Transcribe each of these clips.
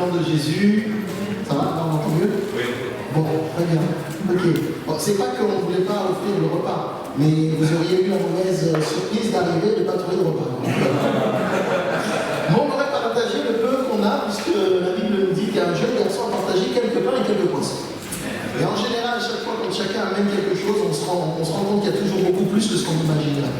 nom de Jésus. Ça va? Là, on entend mieux? Oui. Bon, très bien. Ok. Bon, c'est pas qu'on ne voulait pas offrir le repas, mais vous auriez eu la mauvaise surprise d'arriver et de ne pas trouver de repas. Bon, on aurait partagé le peu qu'on a, puisque la Bible nous dit qu'un jeune garçon a partagé quelques pains et quelques poissons. Et en général, à chaque fois, quand chacun amène quelque chose, on se rend compte qu'il y a toujours beaucoup plus que ce qu'on imaginerait.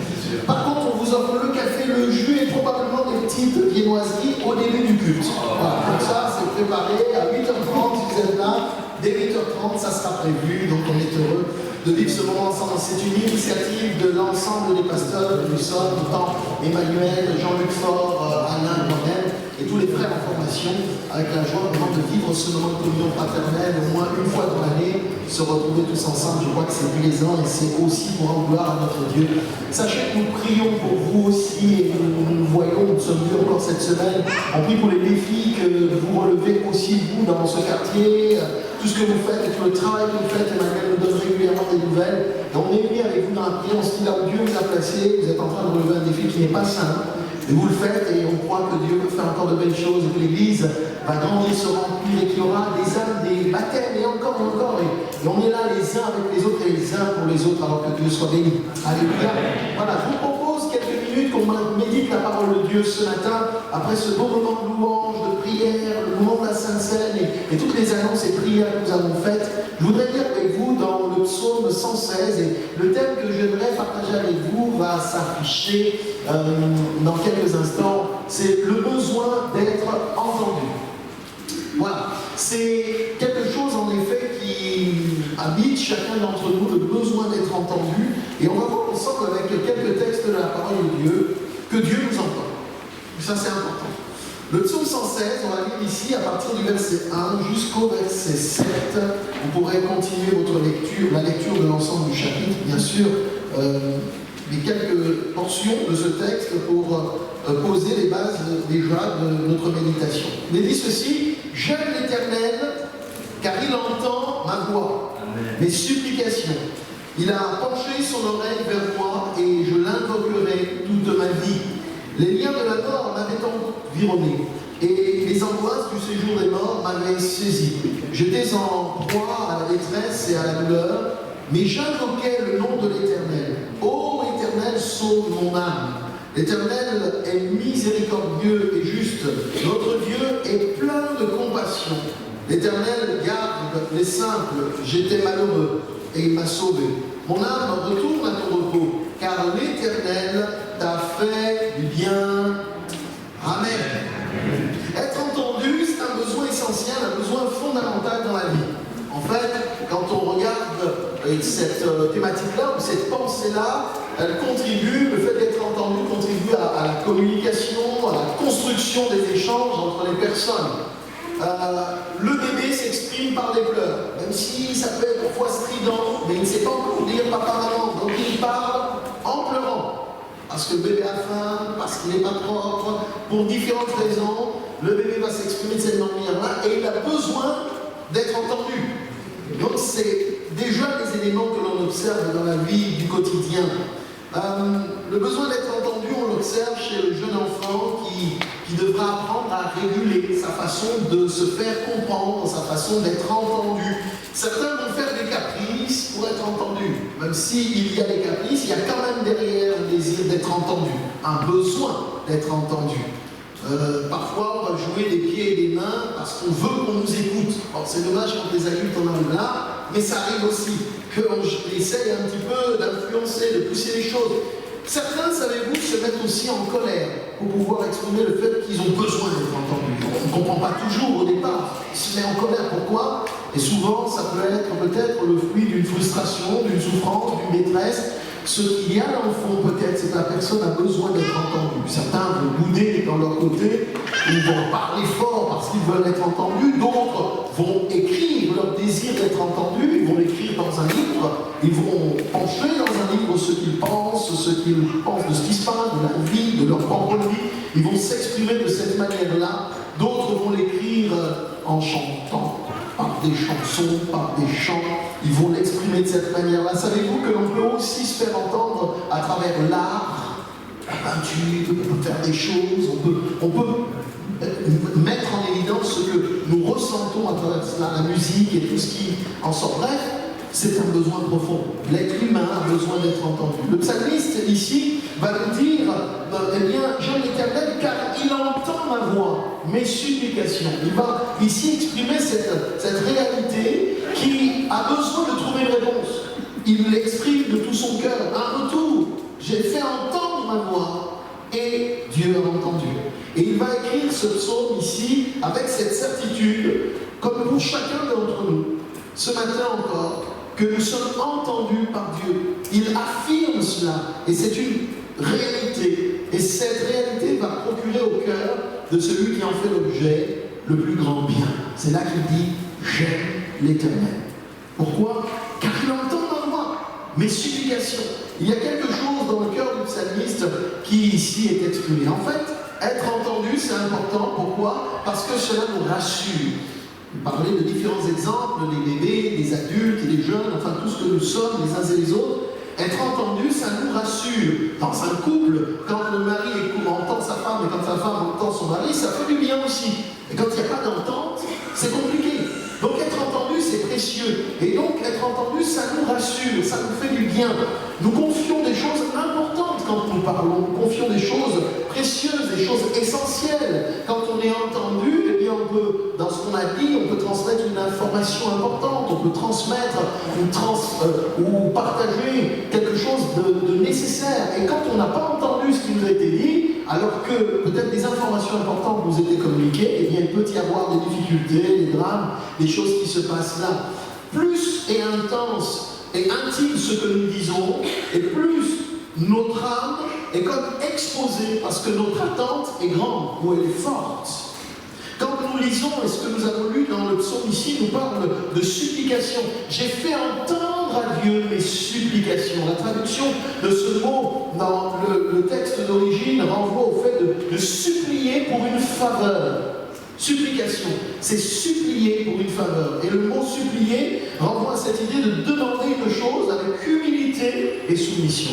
Par contre, on vous offre le café, le jus et probablement des petites viennoiseries au début du culte. Voilà, donc ça, c'est préparé à 8h30, si vous êtes là. Dès 8h30, ça sera prévu, donc on est heureux de vivre ce moment ensemble. C'est une initiative de l'ensemble des pasteurs que nous sommes, autant Emmanuel, Jean-Luc Faure, Alain, moi-même, et tous les frères en formation, avec la joie vraiment de vivre ce moment de communion fraternelle, au moins une fois dans l'année, se retrouver tous ensemble. Je crois que c'est plaisant et c'est aussi pour rendre gloire à notre Dieu. Sachez que nous prions pour vous aussi et nous voyons, nous sommes vus encore cette semaine, on prie pour les défis que vous relevez aussi vous dans ce quartier, tout ce que vous faites et tout le travail que vous faites. Emmanuel nous donne régulièrement des nouvelles. Et on est unis avec vous dans la prière, on se dit là où Dieu vous a placé, vous êtes en train de relever un défi qui n'est pas simple. Et vous le faites et on croit que Dieu peut faire encore de belles choses et que l'Église va grandir, se remplir et qu'il y aura des âmes, des baptêmes et encore et encore. Et on est là les uns avec les autres et les uns pour les autres alors que Dieu soit béni. Alléluia. Voilà, je vous propose quelques minutes qu'on médite la parole de Dieu ce matin après ce beau moment de louange, de prière, le moment de la Sainte Seine et toutes les annonces et prières que nous avons faites. Je voudrais lire avec vous dans le psaume 116 et le thème que j'aimerais partager avec vous va s'afficher dans quelques instants. C'est le besoin d'être entendu. Voilà, c'est quelque chose en effet qui habite chacun d'entre nous, le besoin d'être entendu. Et on va voir ensemble avec quelques textes de la parole de Dieu que Dieu nous entend. Ça c'est important. Le psaume 116, on va lire ici à partir du verset 1 jusqu'au verset 7. Vous pourrez continuer votre lecture, la lecture de l'ensemble du chapitre, bien sûr, mais quelques portions de ce texte pour poser les bases déjà de notre méditation. Il est dit ceci: j'aime l'Éternel, car il entend ma voix, mes supplications. Il a penché son oreille vers moi et je l'invoquerai toute ma vie. Les liens de la mort m'avaient environné et les angoisses du séjour des morts m'avaient saisi. J'étais en proie à la détresse et à la douleur, mais j'invoquais le nom de l'Éternel. Ô Éternel, sauve mon âme. L'Éternel est miséricordieux et juste. Notre Dieu est plein de compassion. L'Éternel garde les simples. J'étais malheureux et il m'a sauvé. Mon âme retourne à ton repos, car l'Éternel t'a fait du bien. Amen. Être entendu, c'est un besoin essentiel, un besoin fondamental dans la vie. En fait, quand on regarde cette thématique-là, ou cette pensée-là, elle contribue, le fait d'être entendu contribue à la communication, à la construction des échanges entre les personnes. Le bébé s'exprime par des pleurs, même si ça peut être parfois strident, mais il ne sait pas encore dire papa, maman, donc il parle en pleurant. Parce que le bébé a faim, parce qu'il n'est pas propre, pour différentes raisons, le bébé va s'exprimer de cette manière-là et il a besoin d'être entendu. Donc c'est déjà des éléments que l'on observe dans la vie du quotidien. Le besoin d'être entendu, on l'observe chez le jeune enfant qui devra apprendre à réguler sa façon de se faire comprendre, sa façon d'être entendu. Certains vont faire des caprices pour être entendus. Même s'il y a des caprices, il y a quand même derrière le désir d'être entendu, un besoin d'être entendu. Parfois, on va jouer des pieds et des mains parce qu'on veut qu'on nous écoute. Alors, c'est dommage quand les adultes en arrivent là, mais ça arrive aussi qu'on essaye un petit peu d'influencer, de pousser les choses. Certains, savez-vous, se mettent aussi en colère pour pouvoir exprimer le fait qu'ils ont besoin d'être entendus. On ne comprend pas toujours au départ. Ils se mettent en colère. Pourquoi? Et souvent, ça peut être peut-être le fruit d'une frustration, d'une souffrance, d'une détresse. Ce qu'il y a dans le fond, peut-être, c'est que la personne a besoin d'être entendue. Certains vont bouder dans leur côté, ils vont parler fort parce qu'ils veulent être entendus. D'autres vont écrire leur désir d'être entendus, ils vont l'écrire dans un livre, ils vont pencher dans un livre ce qu'ils pensent de ce qui se passe, de leur vie, de leur propre vie. Ils vont s'exprimer de cette manière-là. D'autres vont l'écrire en chantant, par des chansons, par des chants. Ils vont l'exprimer de cette manière-là. Savez-vous que l'on peut aussi se faire entendre à travers l'art, la peinture, on peut faire des choses, on peut mettre en évidence ce que nous ressentons à travers la musique et tout ce qui en sort. Bref, c'est un besoin profond. L'être humain a besoin d'être entendu. Le psalmiste, ici, va nous dire, eh bien, j'aime l'Éternel car il entend ma voix, mes supplications. Il va ici exprimer cette réalité qui a besoin de trouver une réponse. Il l'exprime de tout son cœur. Un retour. J'ai fait entendre ma voix et Dieu a entendu. Et il va écrire ce psaume ici avec cette certitude, comme pour chacun d'entre nous, ce matin encore, que nous sommes entendus par Dieu. Il affirme cela, et c'est une réalité. Et cette réalité va procurer au cœur de celui qui en fait l'objet le plus grand bien. C'est là qu'il dit « J'aime l'Éternel ». Pourquoi? Car il entend ma voix, mes supplications. Il y a quelque chose dans le cœur du psalmiste qui ici est exprimé. En fait, être entendu, c'est important. Pourquoi? Parce que cela nous rassure. Vous parlez de différents exemples, des bébés, des adultes et des jeunes, enfin tout ce que nous sommes les uns et les autres. Être entendu, ça nous rassure. Dans un couple, quand le mari entend sa femme et quand sa femme entend son mari, ça fait du bien aussi. Et quand il n'y a pas d'entente, c'est compliqué. Donc être entendu, c'est précieux. Et donc être entendu, ça nous rassure, ça nous fait du bien. Nous confions des choses importantes quand nous parlons. Nous confions des choses précieuses, des choses essentielles. Quand on est entendu, eh bien on peut, dans ce qu'on a dit, on peut transmettre une information importante, on peut transmettre ou partager quelque chose de nécessaire. Et quand on n'a pas entendu ce qui nous a été dit, alors que peut-être des informations importantes nous étaient communiquées, eh bien il peut y avoir des difficultés, des drames, des choses qui se passent là. Plus est intense et intime ce que nous disons, et plus notre âme est comme exposée, parce que notre attente est grande, ou elle est forte. Quand nous lisons, et ce que nous avons lu dans le psaume ici, nous parle de supplication. J'ai fait entendre à Dieu mes supplications. La traduction de ce mot dans le texte d'origine renvoie au fait de supplier pour une faveur. Supplication, c'est supplier pour une faveur. Et le mot supplier renvoie à cette idée de demander une chose avec humilité et soumission.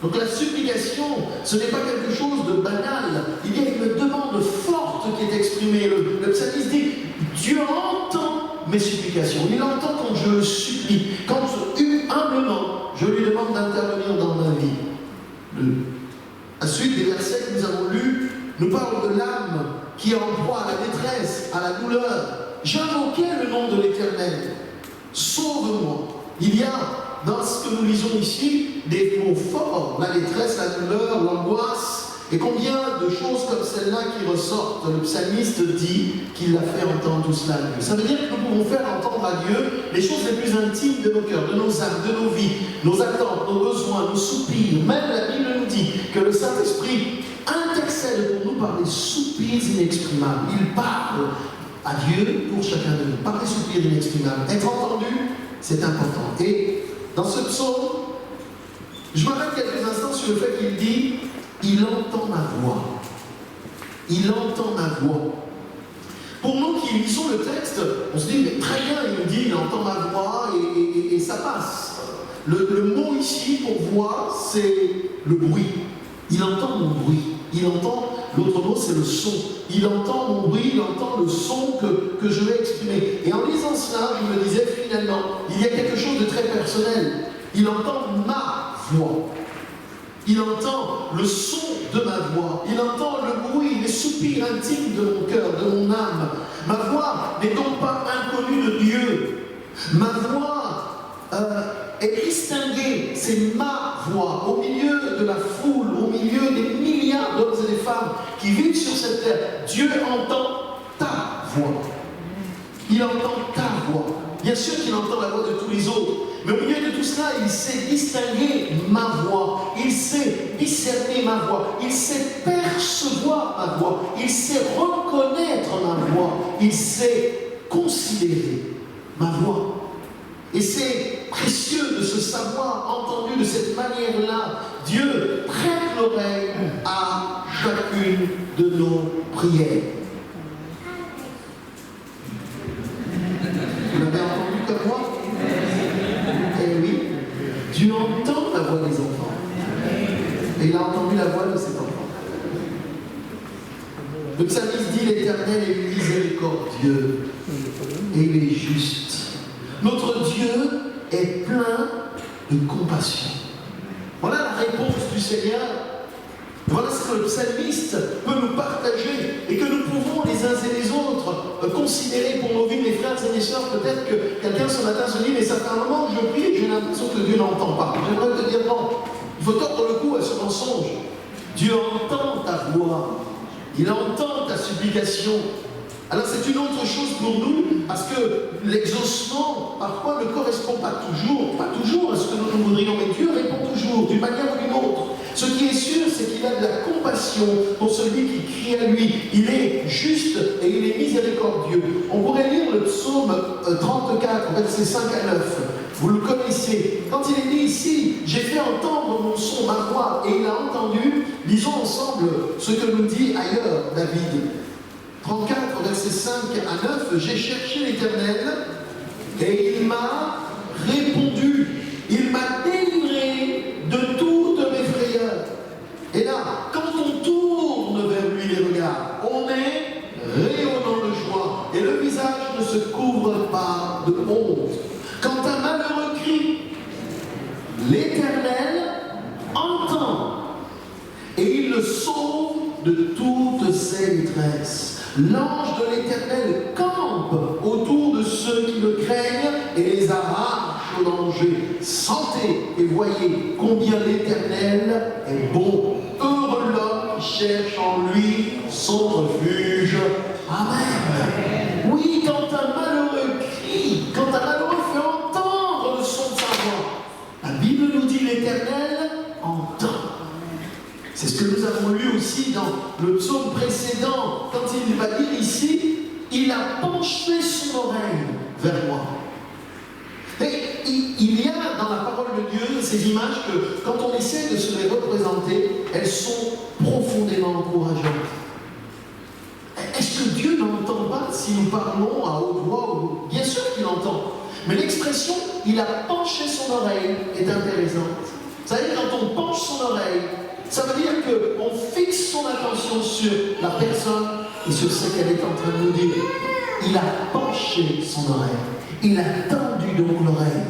Donc la supplication, ce n'est pas quelque chose de banal. Il y a une demande forte qui est exprimée. Le psalmiste dit, Dieu entend mes supplications. Il entend quand je le supplie, quand humblement je lui demande d'intervenir dans ma vie. La suite des versets que nous avons lus nous parle de l'âme qui est en proie à la détresse, à la douleur. J'invoquais le nom de l'Éternel. Sauve-moi. Il y a dans ce que nous lisons ici des mots forts, la détresse, la douleur, l'angoisse, et combien de choses comme celle-là qui ressortent. Le psalmiste dit qu'il a fait entendre tout cela à Dieu. Ça veut dire que nous pouvons faire entendre à Dieu les choses les plus intimes de nos cœurs, de nos âmes, de nos vies, nos attentes, nos besoins, nos soupirs. Même la Bible nous dit que le Saint-Esprit intercède pour nous par des soupirs inexprimables. Il parle à Dieu pour chacun de nous, par des soupirs inexprimables. Être entendu, c'est important. Et dans ce psaume, je m'arrête quelques instants sur le fait qu'il dit « Il entend ma voix ». Il entend ma voix. Pour nous qui lisons le texte, on se dit « Mais très bien, il nous dit « Il entend ma voix » et ça passe. Le mot ici pour voix, c'est le bruit. Il entend mon bruit. Il entend, l'autre mot c'est le son. Il entend mon bruit, il entend le son que je vais exprimer. Et en lisant cela, je me disais finalement, il y a quelque chose de très personnel. Il entend ma voix. Il entend le son de ma voix. Il entend le bruit, les soupirs intimes de mon cœur, de mon âme. Ma voix n'est donc pas inconnue de Dieu. Ma voix est distinguée, c'est ma voix, au milieu de la foule, au milieu des milliards d'hommes et des femmes qui vivent sur cette terre. Dieu entend ta voix. Il entend ta voix. Bien sûr qu'il entend la voix de tous les autres, mais au milieu de tout cela, il sait distinguer ma voix, il sait discerner ma voix, il sait percevoir ma voix, il sait reconnaître ma voix, il sait considérer ma voix. Et c'est précieux de se savoir entendu de cette manière-là. Dieu prête l'oreille à chacune de nos prières. Vous l'avez entendu comme moi? Eh oui, Dieu entend la voix des enfants. Et il a entendu la voix de ses enfants. Le psalmiste dit, l'Éternel miséricordieux et il est juste. Notre Dieu est plein de compassion. Voilà la réponse du Seigneur. Voilà ce que le psalmiste peut nous partager et que nous pouvons les uns et les autres considérer pour nos vies, mes frères et mes sœurs. Peut-être que quelqu'un ce matin se dit, mais ça fait un moment que je prie et j'ai l'impression que Dieu n'entend pas. J'aimerais te dire non. Il faut tordre le cou à ce mensonge. Dieu entend ta voix. Il entend ta supplication. Alors c'est une autre chose pour nous, parce que l'exaucement, parfois, ne correspond pas toujours à ce que nous voudrions, mais Dieu répond toujours, d'une manière ou d'une autre. Ce qui est sûr, c'est qu'il a de la compassion pour celui qui crie à lui. Il est juste et il est miséricordieux. On pourrait lire le psaume 34, versets 5 à 9. Vous le connaissez. Quand il est dit ici, j'ai fait entendre mon son, ma voix, et il a entendu, lisons ensemble ce que nous dit ailleurs David. 34, versets 5 à 9, j'ai cherché l'Éternel et il m'a répondu. Il m'a délivré de toutes mes frayeurs. Et là, quand on tourne vers lui les regards, on est rayonnant de joie et le visage ne se couvre pas de honte. Quand un malheureux crie, l'Éternel entend et il le sauve de toutes ses détresses. L'ange de l'Éternel campe autour de ceux qui le craignent et les arrache au danger. Sentez et voyez combien l'Éternel est bon. Heureux l'homme qui cherche en lui son refuge. Amen. Oui, quand un malheureux crie, quand un malheureux fait entendre le son de sa voix, la Bible nous dit l'Éternel entend. C'est ce que nous avons lu aussi dans le psaume précédent, quand il va dire ici, il a penché son oreille vers moi. Et il y a dans la parole de Dieu ces images que, quand on essaie de se les représenter, elles sont profondément encourageantes. Est-ce que Dieu n'entend pas si nous parlons à haute voix? Bien sûr qu'il entend. Mais l'expression « il a penché son oreille » est intéressante. Vous savez, quand on penche son oreille, ça veut dire qu'on fixe son attention sur la personne et sur ce qu'elle est en train de nous dire. Il a penché son oreille. Il a tendu donc l'oreille.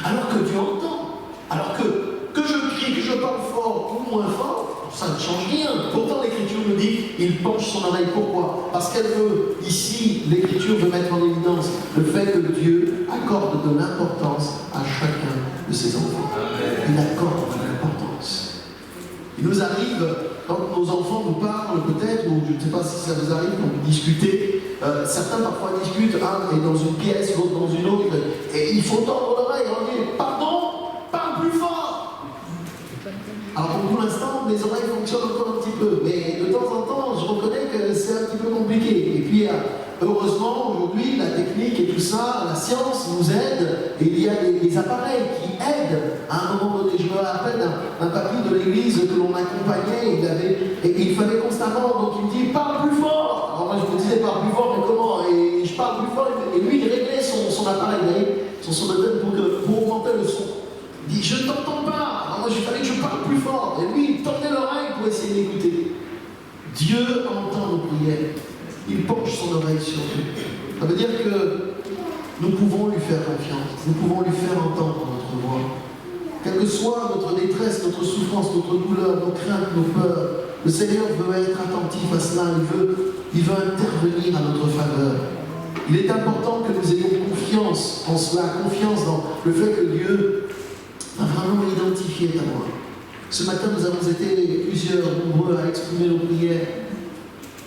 Alors que Dieu entend. Alors que je crie, que je parle fort ou moins fort, ça ne change rien. Pourtant l'Écriture nous dit, il penche son oreille. Pourquoi? Parce qu'elle veut, ici, l'Écriture veut mettre en évidence le fait que Dieu accorde de l'importance à chacun de ses enfants. Il accorde de l'importance. Il nous arrive, quand nos enfants nous parlent peut-être, ou je ne sais pas si ça vous arrive, quand vous discutez, certains parfois discutent, un est dans une pièce, l'autre dans une autre, et il faut tendre l'oreille, on dit « Pardon, parle plus fort !» Alors pour l'instant, mes oreilles fonctionnent encore un petit peu, mais de temps en temps, je reconnais que c'est un petit peu compliqué. Et puis, heureusement, aujourd'hui, la technique et tout ça, la science nous aide, et il y a des appareils qui aident. À un moment donné, je me rappelle d'un papy de l'église que l'on accompagnait, et il fallait constamment, donc il me dit « Parle plus fort !» Alors moi, je me disais « Parle plus fort, mais comment ?» Et je parle plus fort, et lui, il réglait son appareil, vous voyez, son sonotone pour augmenter le son. Il dit « Je ne t'entends pas !» Alors moi, il fallait que je parle plus fort, et lui, il tendait l'oreille pour essayer d'écouter. Dieu entend nos prières. Il penche son oreille sur nous. Ça veut dire que nous pouvons lui faire confiance. Nous pouvons lui faire entendre notre voix. Quelle que soit notre détresse, notre souffrance, notre douleur, nos craintes, nos peurs, le Seigneur veut être attentif à cela. Il veut intervenir à notre faveur. Il est important que nous ayons confiance en cela, confiance dans le fait que Dieu a vraiment identifié ta voix. Ce matin, nous avons été plusieurs, nombreux à exprimer nos prières.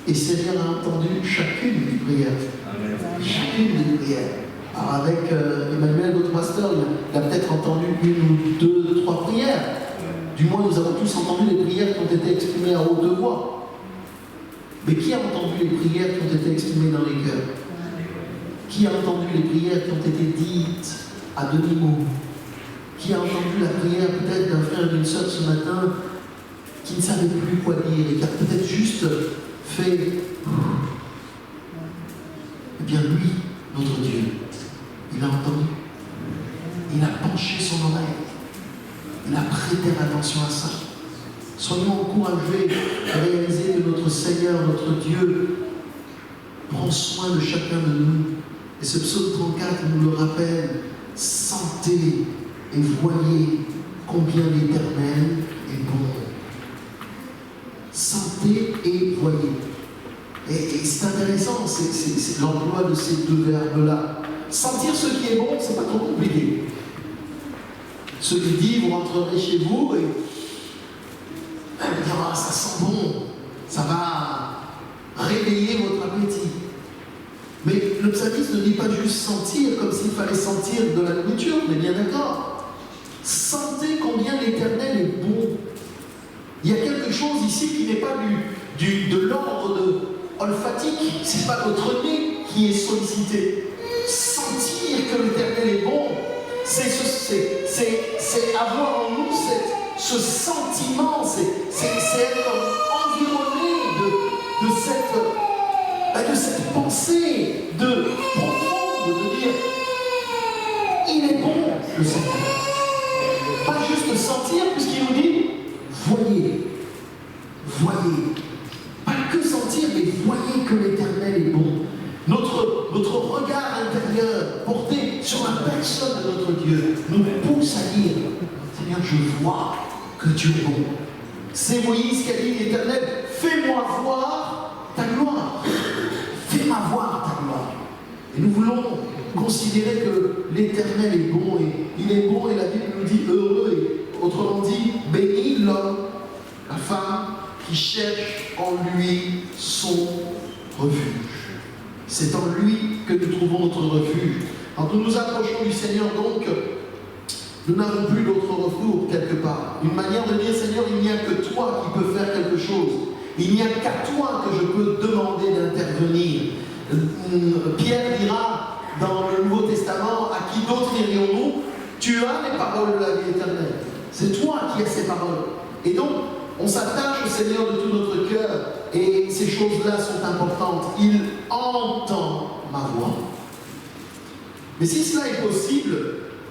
Et Seigneur a entendu chacune des prières. Amen. Chacune des prières. Alors avec Emmanuel, notre pasteur, il a peut-être entendu une ou deux, trois prières. Du moins, nous avons tous entendu les prières qui ont été exprimées à haute voix. Mais qui a entendu les prières qui ont été exprimées dans les cœurs? Qui a entendu les prières qui ont été dites à demi-mot? Qui a entendu la prière peut-être d'un frère et d'une sœur ce matin qui ne savait plus quoi dire et qui a peut-être juste fait, eh bien lui, notre Dieu, il a entendu, il a penché son oreille, il a prêté attention à ça. Soyons encouragés à réaliser que notre Seigneur, notre Dieu, prend prend soin de chacun de nous. Et ce psaume 34 nous le rappelle. Sentez et voyez combien l'Éternel est bon. Sentez et voyez. Et c'est intéressant, c'est l'emploi de ces deux verbes-là. Sentir ce qui est bon, c'est pas trop compliqué. Ce qui dit, vous rentrerez chez vous et vous dire, ah, ça sent bon, ça va réveiller votre appétit. Mais le psalmiste ne dit pas juste sentir comme s'il fallait sentir de la nourriture, on est bien d'accord. Sentez combien l'Éternel est bon. Il y a quelque chose ici qui n'est pas de l'ordre olfatique, ce n'est pas notre nez qui est sollicité. Sentir que l'Éternel est bon, c'est avoir en nous ce sentiment, c'est être environné de cette pensée profonde de dire il est bon le Seigneur. Pas juste sentir, puisqu'il nous dit voyez. Pas que sentir, mais voyez que l'Éternel est bon. Notre regard intérieur porté sur la personne de notre Dieu nous pousse à dire Seigneur, je vois que tu es bon. C'est Moïse qui a dit l'Éternel, fais-moi voir ta gloire. Fais-moi voir ta gloire. Et nous voulons considérer que l'Éternel est bon, et il est bon, et la Bible nous dit heureux, et autrement dit, béni l'homme, la femme qui cherche en lui son refuge. C'est en lui que nous trouvons notre refuge. Quand nous nous approchons du Seigneur, donc, nous n'avons plus d'autre recours quelque part. Une manière de dire, Seigneur, il n'y a que toi qui peux faire quelque chose. Il n'y a qu'à toi que je peux demander d'intervenir. Pierre dira dans le Nouveau Testament, à qui d'autre irions-nous? Tu as les paroles de la vie éternelle. C'est toi qui as ces paroles. Et donc, on s'attache au Seigneur de tout notre cœur, et ces choses-là sont importantes. Il entend ma voix. Mais si cela est possible,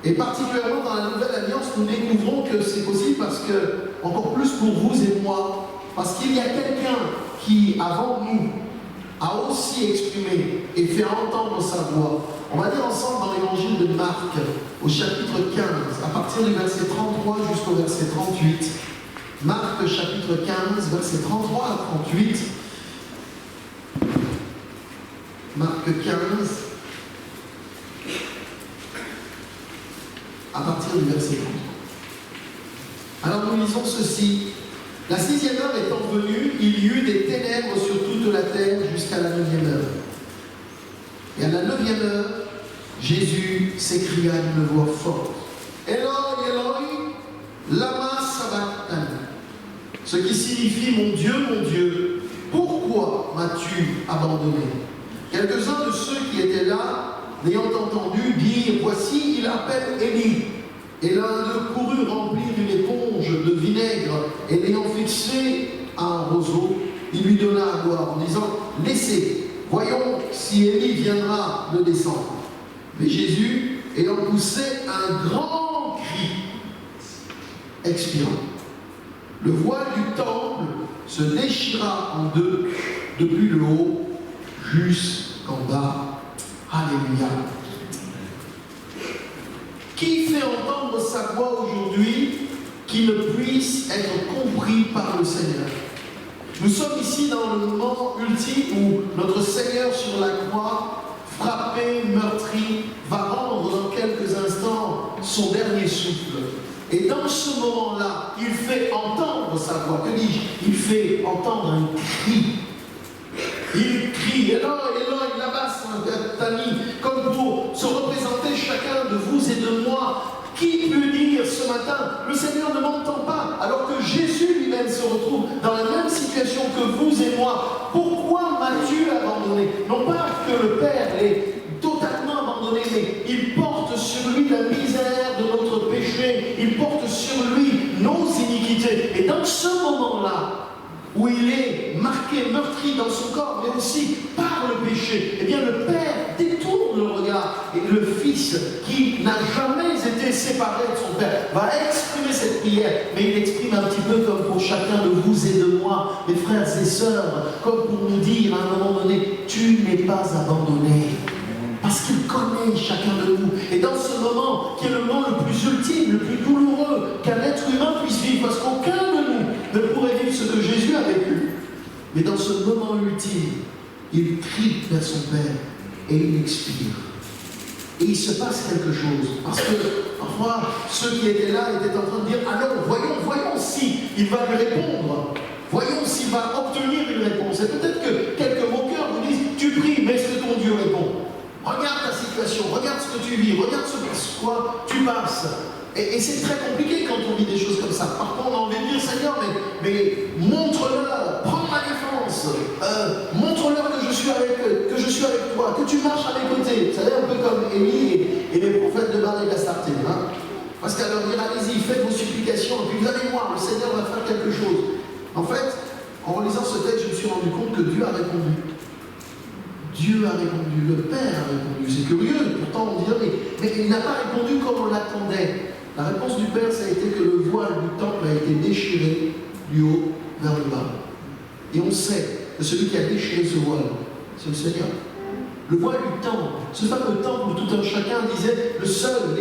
et particulièrement dans la Nouvelle Alliance, nous découvrons que c'est possible parce que, encore plus pour vous et moi, parce qu'il y a quelqu'un qui, avant nous, a aussi exprimé et fait entendre sa voix. On va lire ensemble dans l'évangile de Marc, au chapitre 15, à partir du verset 33 jusqu'au verset 38. Marc, chapitre 15, verset 33 à 38. Marc 15, à partir du verset 33. Alors nous lisons ceci. La 6e heure étant venue, il y eut des ténèbres sur toute la terre jusqu'à la 9e heure. Et à la 9e heure, Jésus s'écria d'une voix forte. Eloi, Eloi, lama sabachthani. Ce qui signifie mon Dieu, pourquoi m'as-tu abandonné? Quelques-uns de ceux qui étaient là, n'ayant entendu dire, voici, il appelle Élie. Et l'un d'eux courut remplir une éponge de vinaigre, et l'ayant fixé à un roseau, il lui donna à boire, en disant, laissez, voyons si Élie viendra le descendre. Mais Jésus, ayant poussé un grand cri, expira. Le voile du temple se déchira en deux, depuis le haut jusqu'en bas. Alléluia. Qui fait entendre sa voix aujourd'hui qui ne puisse être compris par le Seigneur? Nous sommes ici dans le moment ultime où notre Seigneur sur la croix, frappé, meurtri, va rendre dans quelques instants son dernier souffle. Et dans ce moment-là, il fait entendre sa voix. Que dis-je? Il fait entendre un cri. Il crie, Eloi, Eloi, lama sabachthani, comme pour se représenter chacun de vous et de moi. Qui peut dire ce matin, le Seigneur ne m'entend pas, alors que Jésus lui-même se retrouve dans la même situation que vous et moi? Pourquoi m'as-tu abandonné? Non pas que le Père l'ait totalement abandonné, mais il porte sur lui la misère de notre péché, il porte sur lui nos iniquités. Et dans ce moment-là, où il est marqué, meurtri dans son corps, mais aussi par le péché, eh bien le Père détourne le regard et le Fils, qui n'a jamais été séparé de son Père, va exprimer cette prière, mais il exprime un petit peu comme pour chacun de vous et de moi, mes frères et sœurs, comme pour nous dire à un moment donné, tu n'es pas abandonné. Parce qu'il connaît chacun de nous. Et dans ce moment, qui est le moment le plus ultime, le plus douloureux qu'un être humain puisse vivre, parce qu'aucun de nous ne pourrait vivre ce que Jésus a vécu. Mais dans ce moment ultime, il crie vers son Père et il expire. Et il se passe quelque chose. Parce que parfois, ceux qui étaient là étaient en train de dire, alors voyons si il va lui répondre. Voyons s'il va obtenir une réponse. Et peut-être que quelques moqueurs vous disent, tu pries, mais est-ce que ton Dieu répond? Regarde ta situation, regarde ce que tu vis, regarde ce par quoi tu passes. Et c'est très compliqué quand on vit des choses comme ça. Parfois on a envie de dire, Seigneur, mais montre-leur, prends ma défense, montre-leur que je suis avec toi, que tu marches à mes côtés. Vous savez, un peu comme Élie et les prophètes de Baal et d'Astarté. Hein? Parce qu'à leur dire, allez-y, faites vos supplications, et puis vous allez voir, le Seigneur va faire quelque chose. En fait, en relisant ce texte, je me suis rendu compte que Dieu a répondu. Dieu a répondu, le Père a répondu. C'est curieux, pourtant on dirait, mais il n'a pas répondu comme on l'attendait. La réponse du Père, ça a été que le voile du temple a été déchiré du haut vers le bas. Et on sait que celui qui a déchiré ce voile, c'est le Seigneur. Le voile du temple, ce fameux temple où tout un chacun disait, les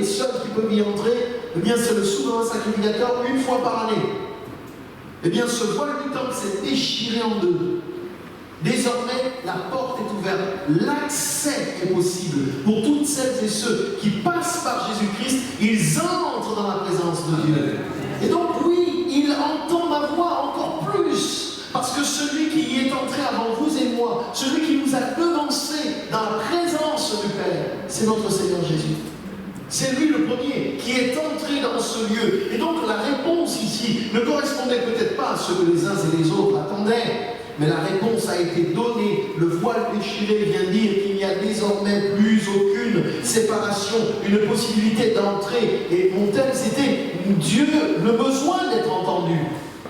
seuls qui peuvent y entrer, eh bien c'est le souverain sacrificateur une fois par année. Eh bien ce voile du temple s'est déchiré en deux. Désormais, la porte est ouverte. L'accès est possible pour toutes celles et ceux qui passent par Jésus-Christ. Ils entrent dans la présence de Dieu. Et donc, oui, il entend ma voix encore plus. Parce que celui qui y est entré avant vous et moi, celui qui nous a devancés dans la présence du Père, c'est notre Seigneur Jésus. C'est lui le premier qui est entré dans ce lieu. Et donc, la réponse ici ne correspondait peut-être pas à ce que les uns et les autres attendaient. Mais la réponse a été donnée. Le voile déchiré vient dire qu'il n'y a désormais plus aucune séparation, une possibilité d'entrer. Et mon thème, c'était Dieu, le besoin d'être entendu.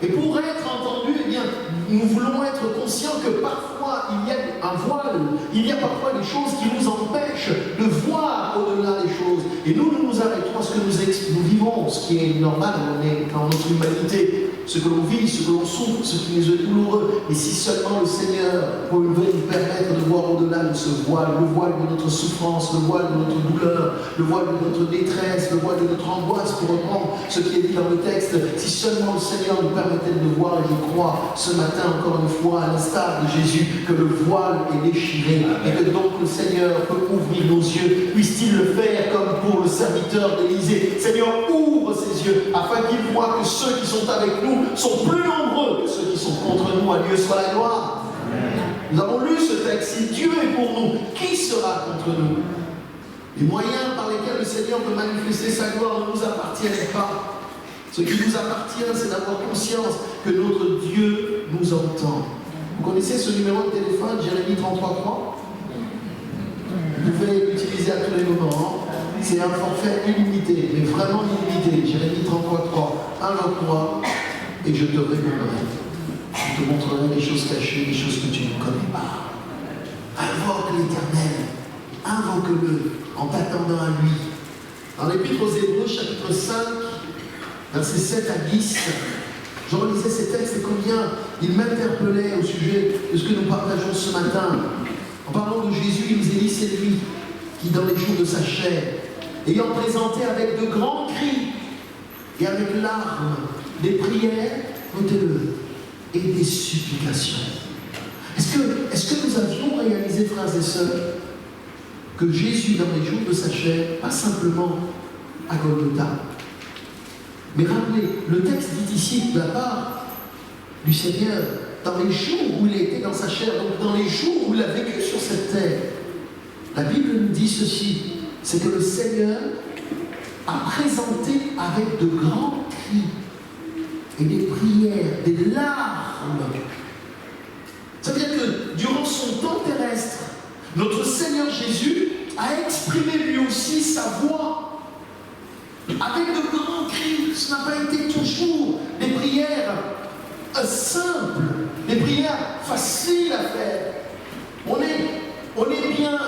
Et pour être entendu, eh bien, nous voulons être conscients que parfois il y a un voile, il y a parfois des choses qui nous empêchent de voir au-delà des choses. Et nous nous arrêtons à ce que nous vivons, ce qui est normal, on est dans notre humanité. Ce que l'on vit, ce que l'on souffre, ce qui nous est douloureux. Et si seulement le Seigneur pouvait nous permettre de voir au-delà de ce voile, le voile de notre souffrance, le voile de notre douleur, le voile de notre détresse, le voile de notre angoisse, pour reprendre ce qui est dit dans le texte, si seulement le Seigneur nous permettait de voir, et je crois ce matin encore une fois, à l'instar de Jésus, que le voile est déchiré, et que donc le Seigneur peut ouvrir nos yeux. Puisse-t-il le faire comme pour le serviteur d'Élisée. Seigneur, ouvre ses yeux, afin qu'il voit que ceux qui sont avec nous sont plus nombreux que ceux qui sont contre nous. À Dieu soit la gloire. Amen. Nous avons lu ce texte. Si Dieu est pour nous, qui sera contre nous? Les moyens par lesquels le Seigneur peut manifester sa gloire ne nous appartiennent pas. Ce qui nous appartient, c'est d'avoir conscience que notre Dieu nous entend. Vous connaissez ce numéro de téléphone, Jérémie 33.3? Vous pouvez l'utiliser à tous les moments. C'est un forfait illimité, mais vraiment illimité. Jérémie 33.3. Invoque-moi et je te répondrai. Je te montrerai des choses cachées, des choses que tu ne connais pas. Invoque l'Éternel. Invoque-le en t'attendant à lui. Dans l'Épître aux Hébreux, chapitre 5, versets 7 à 10, je relisais ces textes et combien ils m'interpellaient au sujet de ce que nous partageons ce matin. En parlant de Jésus, il nous est dit, c'est lui qui, dans les jours de sa chair, ayant présenté avec de grands cris et avec larmes des prières, notez-le, et des supplications. Est-ce que nous avions réalisé, frères et sœurs, que Jésus, dans les jours de sa chair, pas simplement à Golgotha, mais rappelez, le texte dit ici, de la part du Seigneur, dans les jours où il était dans sa chair, donc dans les jours où il a vécu sur cette terre, la Bible nous dit ceci, c'est que le Seigneur a présenté avec de grands cris et des prières, des larmes. Ça veut dire que durant son temps terrestre, notre Seigneur Jésus a exprimé lui aussi sa voix avec de grands cris. Ce n'a pas été toujours des prières simples, des prières faciles à faire. On est bien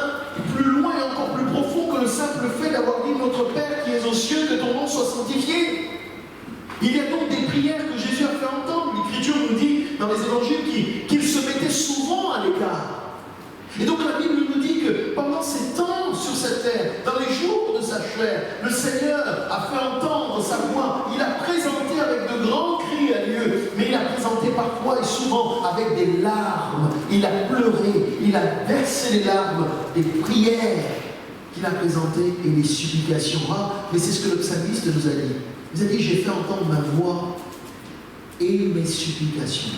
plus loin et encore plus profond que le simple fait d'avoir dit notre Père qui es aux cieux, que ton nom soit sanctifié. Il y a donc des prières que Jésus a fait entendre. L'Écriture nous dit dans les évangiles qu'il se mettait souvent à l'écart. Et donc la Bible nous dit que pendant ces temps sur cette terre, dans les jours de sa chair, le Seigneur a fait entendre sa voix. Il a présenté avec de grands cris à Dieu, mais il a présenté parfois et souvent avec des larmes. Il a pleuré, il a versé les larmes des prières qu'il a présentées et les supplications. Mais c'est ce que le psalmiste nous a dit. Il nous a dit, j'ai fait entendre ma voix et mes supplications.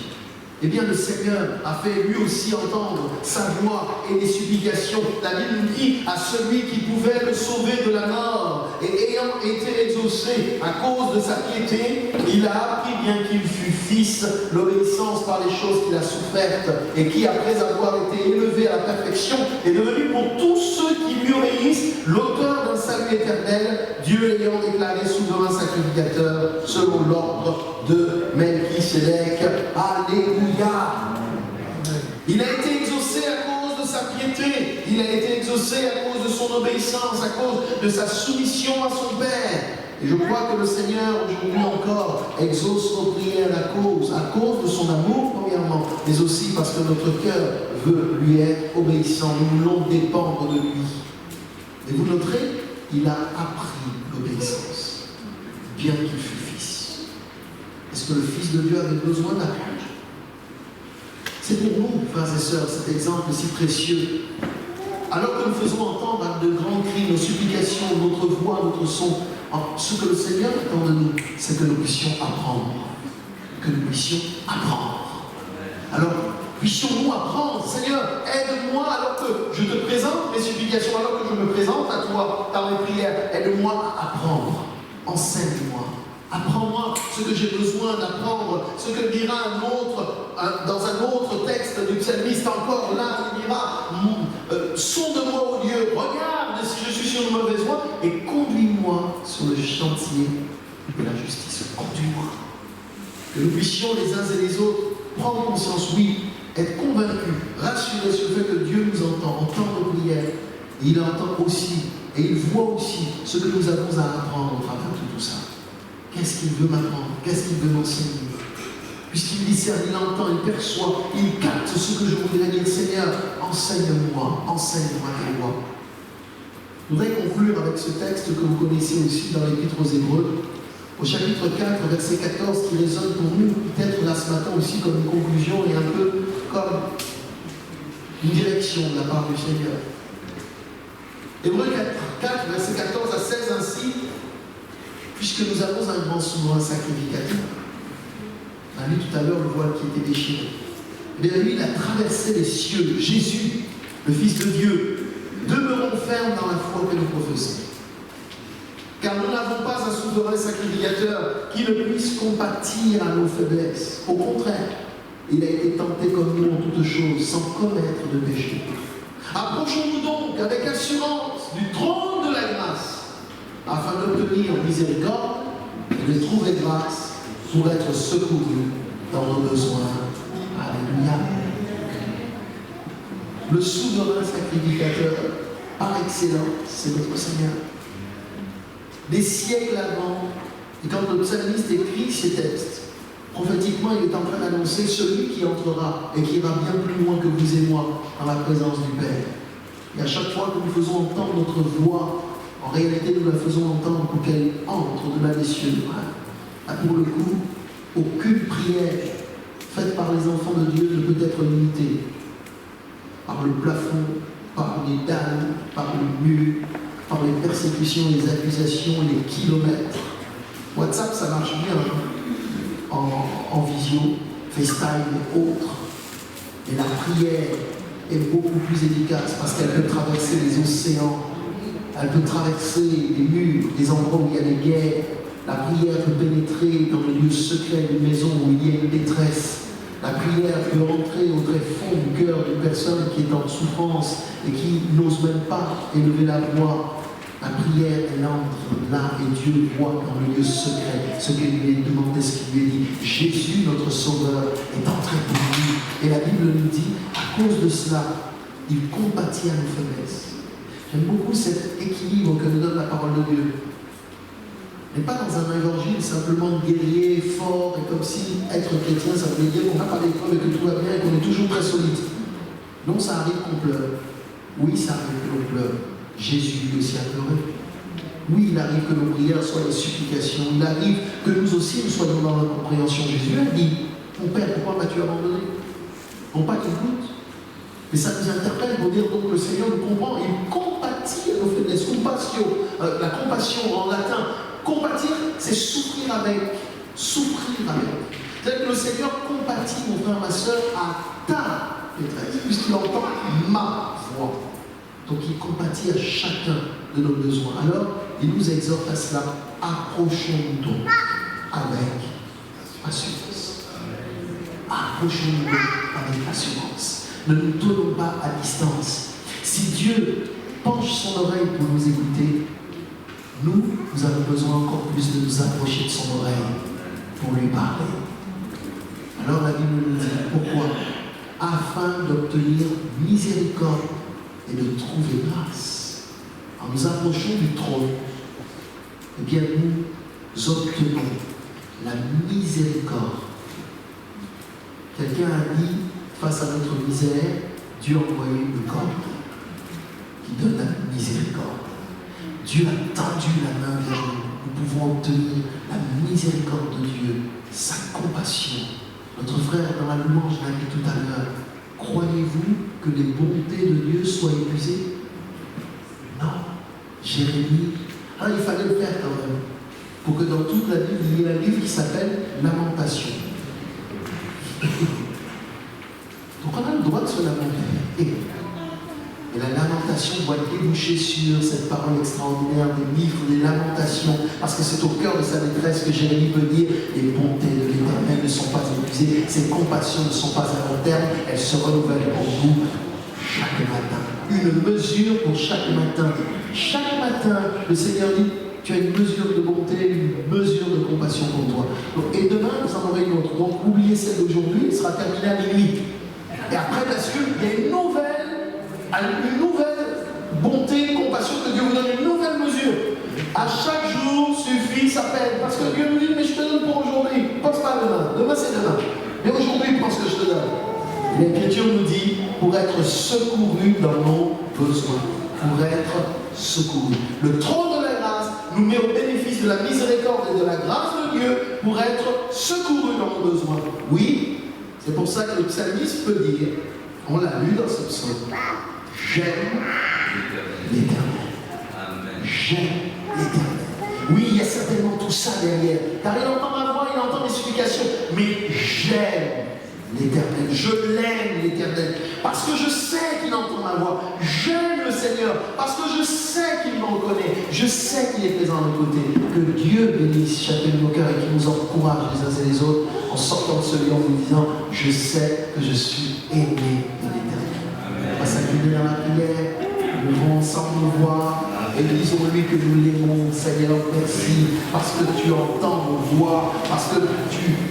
Eh bien, le Seigneur a fait lui aussi entendre sa voix et les supplications. La Bible nous dit à celui qui pouvait le sauver de la mort et ayant été exaucé à cause de sa piété, il a appris, bien qu'il fût fils, l'obéissance par les choses qu'il a souffertes et qui, après avoir été élevé à la perfection, est devenu pour tous ceux qui lui obéissent l'auteur d'un salut éternel, Dieu l'ayant déclaré souverain sacrificateur selon l'ordre de Melchisédek. Alléluia. Il a été exaucé à cause de sa piété, il a été exaucé à cause de son obéissance, à cause de sa soumission à son Père. Et je crois que le Seigneur, aujourd'hui encore, exauce nos prières à cause de son amour, premièrement, mais aussi parce que notre cœur veut lui être obéissant. Nous voulons dépendre de lui. Et vous noterez, il a appris l'obéissance, bien qu'il fût fils. Est-ce que le Fils de Dieu avait besoin d'apprendre? C'est pour nous, frères et sœurs, cet exemple si précieux. Alors que nous faisons entendre de grands cris, nos supplications, notre voix, notre son, ce que le Seigneur attend de nous, c'est que nous puissions apprendre. Que nous puissions apprendre. Alors, puissions-nous apprendre. Seigneur, aide-moi alors que je te présente mes supplications, alors que je me présente à toi dans mes prières. Aide-moi à apprendre. Enseigne-moi. Apprends-moi ce que j'ai besoin d'apprendre, ce que dira dans un autre texte du psalmiste encore là, il dira, sonde-moi, ô Dieu, regarde si je suis sur une mauvaise voie et conduis-moi sur le chantier de la justice. Conduis-moi. Que nous puissions les uns et les autres prendre conscience, oui, être convaincus, rassurés sur le fait que Dieu nous entend nos prières. Et il entend aussi, et il voit aussi ce que nous avons à apprendre au travers de tout ça. Qu'est-ce qu'il veut m'apprendre? Qu'est-ce qu'il veut m'enseigner? Puisqu'il discerne, il entend, il perçoit, il capte ce que je voudrais dire. Seigneur, enseigne-moi tes lois. Je voudrais conclure avec ce texte que vous connaissez aussi dans l'Épître aux Hébreux, au chapitre 4, verset 14, qui résonne pour nous, peut-être là ce matin aussi comme une conclusion et un peu comme une direction de la part du Seigneur. Hébreux 4, verset 14 à 16, ainsi, puisque nous avons un grand souverain sacrificateur. On a vu tout à l'heure le voile qui était déchiré. Mais lui, il a traversé les cieux. Jésus, le Fils de Dieu, demeurons fermes dans la foi que nous professons. Car nous n'avons pas un souverain sacrificateur qui ne puisse compatir à nos faiblesses. Au contraire, il a été tenté comme nous en toutes choses, sans commettre de péché. Approchons-nous donc avec assurance du trône de la grâce, afin d'obtenir miséricorde et de trouver grâce pour être secourus dans nos besoins. Alléluia. Le souverain sacrificateur par excellence, c'est notre Seigneur. Des siècles avant, et quand le psalmiste écrit ces textes, prophétiquement, il est en train d'annoncer celui qui entrera et qui ira bien plus loin que vous et moi dans la présence du Père. Et à chaque fois que nous faisons entendre notre voix, en réalité, nous la faisons entendre pour qu'elle entre de des cieux. Pour le coup, aucune prière faite par les enfants de Dieu ne peut être limitée par le plafond, par les dalles, par le mur, par les persécutions, les accusations, les kilomètres. WhatsApp, ça marche bien en visio, FaceTime et autres. Et la prière est beaucoup plus efficace parce qu'elle peut traverser les océans, elle peut traverser les murs, des endroits où il y a des guerres. La prière peut pénétrer dans les lieux secrets d'une maison où il y a une détresse. La prière peut entrer au très fond du cœur d'une personne qui est en souffrance et qui n'ose même pas élever la voix. La prière, elle entre là et Dieu voit dans le lieu secret ce qu'il lui est demandé, ce qu'il lui est dit. Jésus, notre Sauveur, est entré pour lui. Et la Bible nous dit, à cause de cela, il compatit à nos faiblesses. J'aime beaucoup cet équilibre que nous donne la parole de Dieu. Mais pas dans un évangile simplement guerrier, fort, et comme si être chrétien, ça voulait dire qu'on n'a pas d'épreuve et que tout va bien et qu'on est toujours très solide. Non, ça arrive qu'on pleure. Oui, ça arrive que l'on pleure. Jésus lui aussi a pleuré. Oui, il arrive que nos prières soient des supplications. Il arrive que nous aussi nous soyons dans la compréhension. Jésus a dit, mon Père, pourquoi m'as-tu abandonné? Non pas qu'il doute, mais ça nous interpelle pour dire donc que le Seigneur nous comprend. Il compatit à nos faiblesses. Compassion, la compassion en latin, compatir, c'est souffrir avec. Souffrir avec. C'est-à-dire que le Seigneur compatit, mon frère, ma soeur, à ta détresse, puisqu'il entend ma voix. Donc il compatit à chacun de nos besoins. Alors, il nous exhorte à cela. Approchons-nous donc avec assurance. Approchons-nous donc avec assurance. Ne nous tenons pas à distance. Si Dieu penche son oreille pour nous écouter, nous avons besoin encore plus de nous approcher de son oreille pour lui parler. Alors la Bible nous dit pourquoi? Afin d'obtenir miséricorde et de trouver grâce. En nous approchant du trône, eh bien nous obtenons la miséricorde. Quelqu'un a dit, face à notre misère, Dieu a envoyé le corps qui donne la miséricorde. Dieu a tendu la main vers nous. Nous pouvons obtenir la miséricorde de Dieu, sa compassion. Notre frère dans la louange l'a dit tout à l'heure. Croyez-vous que les bontés de Dieu soient épuisées? Non. Jérémie. Alors il fallait le faire quand même. Pour que dans toute la Bible, il y ait un livre qui s'appelle Lamentation. Donc on a le droit de se lamenter. Et la lamentation doit déboucher sur cette parole extraordinaire des livres, des lamentations, parce que c'est au cœur de sa détresse que Jérémie peut dire les bontés de l'Éternel ne sont pas épuisées, ses compassions ne sont pas à long terme, elles se renouvellent pour vous chaque matin. Une mesure pour chaque matin. Chaque matin, le Seigneur dit tu as une mesure de bonté, une mesure de compassion pour toi. Donc, et demain, vous en aurez une autre. Donc, oubliez celle d'aujourd'hui, elle sera terminée à minuit. Et après, bien sûr, il y a une nouvelle bonté, compassion que Dieu vous donne, une nouvelle mesure. À chaque jour suffit sa peine. Parce que Dieu nous dit, mais je te donne pour aujourd'hui. Pense pas à demain. Demain, c'est demain. Mais aujourd'hui, pense que je te donne. L'Écriture nous dit, pour être secouru dans nos besoins. Pour être secouru. Le trône de la grâce nous met au bénéfice de la miséricorde et de la grâce de Dieu pour être secouru dans nos besoins. Oui, c'est pour ça que le psalmiste peut dire, on l'a lu dans ce psaume, j'aime l'Éternel. J'aime l'Éternel. Oui, il y a certainement tout ça derrière. Car il entend ma voix, il entend mes supplications. Mais j'aime l'Éternel. Je l'aime l'Éternel. Parce que je sais qu'il entend ma voix. J'aime le Seigneur. Parce que je sais qu'il me reconnaît. Je sais qu'il est présent à nos côtés. Que Dieu bénisse chacun de nos cœurs et qu'il nous encourage les uns et les autres en sortant de ce lieu en nous disant je sais que je suis aimé de l'Éternel. On va s'incliner dans la prière. Nous devons ensemble nous voir et disons-lui que nous l'aimons, Seigneur, merci, parce que tu entends nos voix, parce que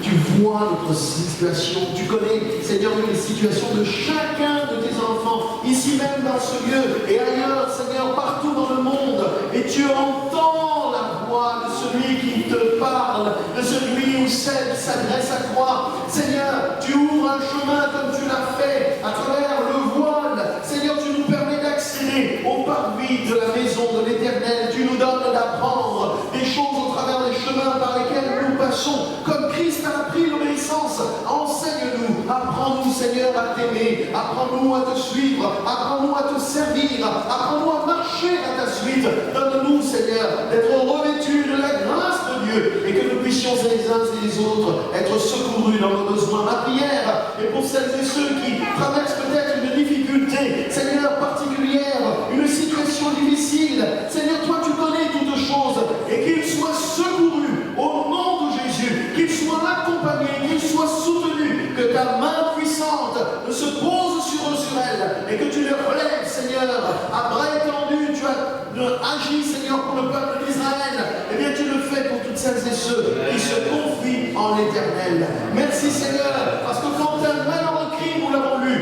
tu vois notre situation, tu connais, Seigneur, les situations de chacun de tes enfants, ici même dans ce lieu et ailleurs, Seigneur, partout dans le monde, et tu entends la voix de celui qui te parle, de celui ou celle qui s'adresse à toi. Seigneur, tu ouvres un chemin comme tu l'as fait à travers le voile. Seigneur, tu nous permets d'accéder au parvis de la maison de l'Éternel. Tu nous donnes d'apprendre des choses au travers des chemins par lesquels nous passons. Comme Christ a appris l'obéissance, enseigne-nous, apprends-nous, Seigneur, à t'aimer, apprends-nous à te suivre, apprends-nous à te servir, apprends-nous à marcher à ta suite. Donne-nous, Seigneur, d'être revêtus de la grâce de Dieu et que nous puissions les uns et les autres être secourus dans nos besoins. Ma prière est pour celles et ceux qui traversent peut-être une difficulté, Seigneur, particulière, une situation difficile. Seigneur, toi tu connais toutes choses et qu'ils soient secourus au nom de Jésus, qu'ils soient accompagnés, qu'ils soient soutenus, que ta main puissante se pose sur eux, sur elles, et que tu les relèves, Seigneur, à bras étendus. Tu as agi, Seigneur, pour le peuple d'Israël. Eh bien, tu le fais pour toutes celles et ceux qui se confient en l'Éternel. Merci, Seigneur, parce que quand un malheureux crie, nous l'avons lu,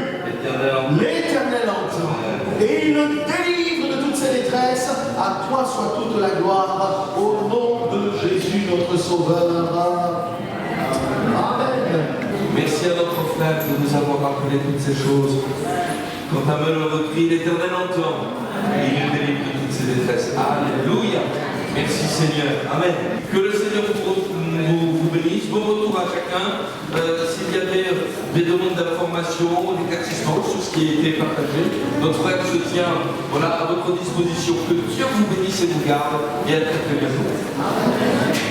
l'Éternel entend et il le délivre de toutes ses détresse. À toi soit toute la gloire, au nom de Jésus notre Sauveur. Amen. Merci à notre frère de nous avoir rappelé toutes ces choses. Quand un malheureux crie, l'Éternel entend et il nous délivre de toutes ses détresses. Alléluia. Merci Seigneur. Amen. Que le Seigneur vous bénisse. Bon retour à chacun. S'il y avait des demandes d'information, des éclaircissements sur ce qui a été partagé, notre frère se tient à votre disposition. Que Dieu vous bénisse et vous garde. Et à très bientôt.